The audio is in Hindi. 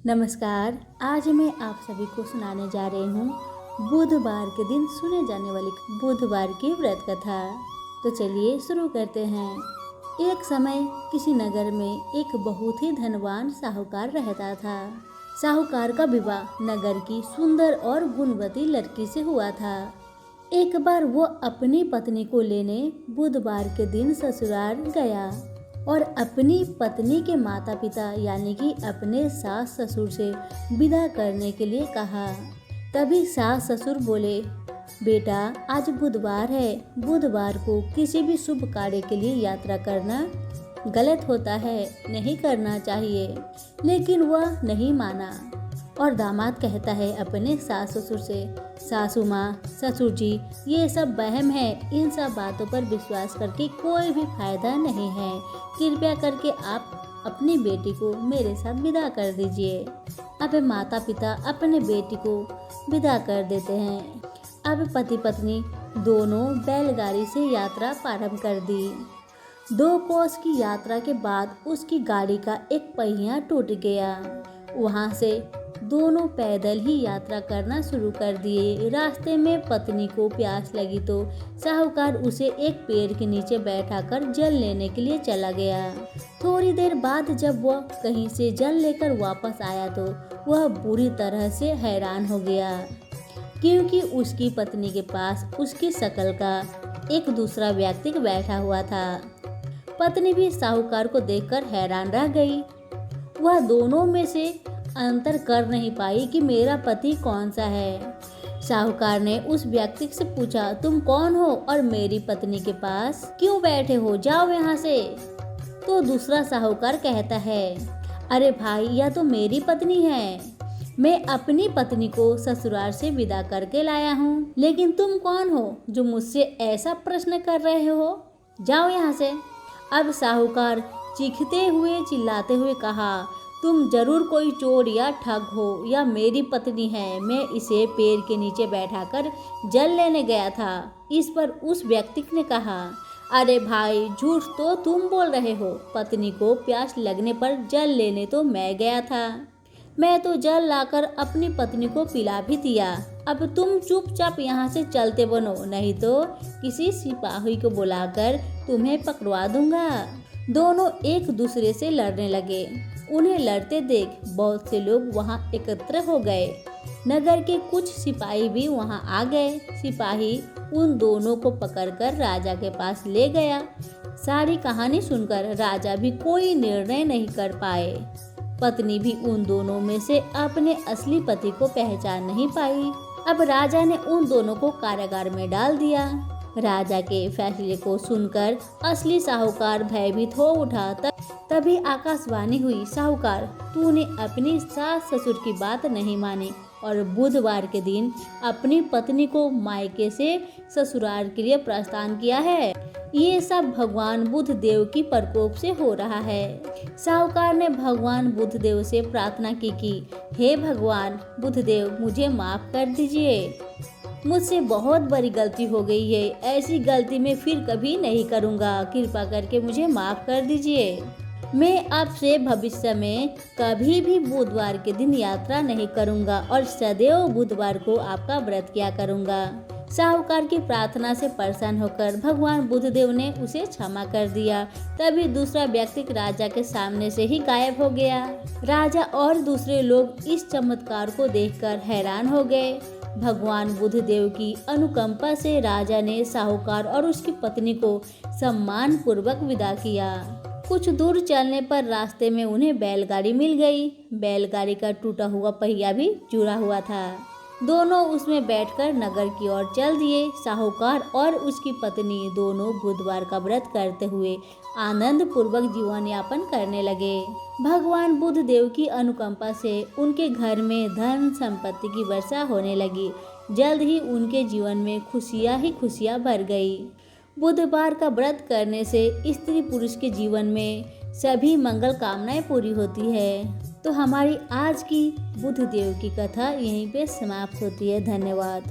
नमस्कार। आज मैं आप सभी को सुनाने जा रही हूँ बुधवार के दिन सुने जाने वाली बुधवार की व्रत कथा। तो चलिए शुरू करते हैं। एक समय किसी नगर में एक बहुत ही धनवान साहूकार रहता था। साहूकार का विवाह नगर की सुंदर और गुणवती लड़की से हुआ था। एक बार वो अपनी पत्नी को लेने बुधवार के दिन ससुराल गया और अपनी पत्नी के माता पिता यानी कि अपने सास ससुर से विदा करने के लिए कहा। तभी सास ससुर बोले, बेटा आज बुधवार है, बुधवार को किसी भी शुभ कार्य के लिए यात्रा करना गलत होता है, नहीं करना चाहिए। लेकिन वह नहीं माना और दामाद कहता है अपने सास ससुर से, सासू माँ ससुर जी ये सब वहम है, इन सब बातों पर विश्वास करके कोई भी फायदा नहीं है। कृपया करके आप अपनी बेटी को मेरे साथ विदा कर दीजिए। अब माता पिता अपने बेटी को विदा कर देते हैं। अब पति पत्नी दोनों बैलगाड़ी से यात्रा प्रारंभ कर दी। 2 कोस की यात्रा के बाद उसकी गाड़ी का एक पहिया टूट गया। वहाँ से दोनों पैदल ही यात्रा करना शुरू कर दिए। रास्ते में पत्नी को प्यास लगी तो साहूकार उसे एक पेड़ के नीचे बैठाकर जल लेने के लिए चला गया। थोड़ी देर बाद जब वह कहीं से जल लेकर वापस आया तो वह बुरी तरह से हैरान हो गया, क्योंकि उसकी पत्नी के पास उसकी शक्ल का एक दूसरा व्यक्ति बैठा हुआ था। पत्नी भी साहूकार को देखकर हैरान रह गई। वह दोनों में से अंतर कर नहीं पाई कि मेरा पति कौन सा है। साहूकार ने उस व्यक्ति से पूछा, तुम कौन हो और मेरी पत्नी के पास क्यों बैठे हो, जाओ यहाँ से। तो दूसरा साहूकार कहता है, अरे भाई यह तो मेरी पत्नी है, मैं अपनी पत्नी को ससुराल से विदा करके लाया हूँ, लेकिन तुम कौन हो जो मुझसे ऐसा प्रश्न कर रहे हो, जाओ यहाँ से। अब साहूकार चीखते हुए चिल्लाते हुए कहा, तुम जरूर कोई चोर या ठग हो, या मेरी पत्नी है, मैं इसे पेड़ के नीचे बैठाकर जल लेने गया था। इस पर उस व्यक्ति ने कहा, अरे भाई झूठ तो तुम बोल रहे हो, पत्नी को प्यास लगने पर जल लेने तो मैं गया था, मैं तो जल लाकर अपनी पत्नी को पिला भी दिया। अब तुम चुपचाप यहाँ से चलते बनो, नहीं तो किसी सिपाही को बुलाकर तुम्हें पकड़वा दूंगा। दोनों एक दूसरे से लड़ने लगे। उन्हें लड़ते देख बहुत से लोग वहां एकत्र हो गए। नगर के कुछ सिपाही भी वहां आ गए। सिपाही उन दोनों को पकड़कर राजा के पास ले गया। सारी कहानी सुनकर राजा भी कोई निर्णय नहीं कर पाए। पत्नी भी उन दोनों में से अपने असली पति को पहचान नहीं पाई। अब राजा ने उन दोनों को कारागार में डाल दिया। राजा के फैसले को सुनकर असली साहूकार भयभीत हो उठा। तभी आकाशवाणी हुई, साहूकार तूने अपनी सास ससुर की बात नहीं मानी और बुधवार के दिन अपनी पत्नी को मायके से ससुराल के लिए प्रस्थान किया है। ये सब भगवान बुधदेव की प्रकोप से हो रहा है। साहूकार ने भगवान बुधदेव से प्रार्थना की कि हे भगवान बुधदेव मुझे माफ कर दीजिए, मुझसे बहुत बड़ी गलती हो गई है, ऐसी गलती मैं फिर कभी नहीं करूँगा, कृपा करके मुझे माफ कर दीजिए। मैं आपसे भविष्य में कभी भी बुधवार के दिन यात्रा नहीं करूँगा और सदैव बुधवार को आपका व्रत किया करूँगा। साहूकार की प्रार्थना से प्रसन्न होकर भगवान बुधदेव ने उसे क्षमा कर दिया। तभी दूसरा व्यक्ति राजा के सामने से ही गायब हो गया। राजा और दूसरे लोग इस चमत्कार को देखकर हैरान हो गए। भगवान बुधदेव की अनुकंपा से राजा ने साहूकार और उसकी पत्नी को सम्मान पूर्वक विदा किया। कुछ दूर चलने पर रास्ते में उन्हें बैलगाड़ी मिल गई। बैलगाड़ी का टूटा हुआ पहिया भी जुड़ा हुआ था। दोनों उसमें बैठकर नगर की ओर चल दिए। साहूकार और उसकी पत्नी दोनों बुधवार का व्रत करते हुए आनंद पूर्वक जीवन यापन करने लगे। भगवान बुधदेव की अनुकंपा से उनके घर में धन संपत्ति की वर्षा होने लगी। जल्द ही उनके जीवन में खुशियां ही खुशियां भर गई। बुधवार का व्रत करने से स्त्री पुरुष के जीवन में सभी मंगल कामनाएं पूरी होती है। तो हमारी आज की बुधदेव की कथा यहीं पे समाप्त होती है। धन्यवाद।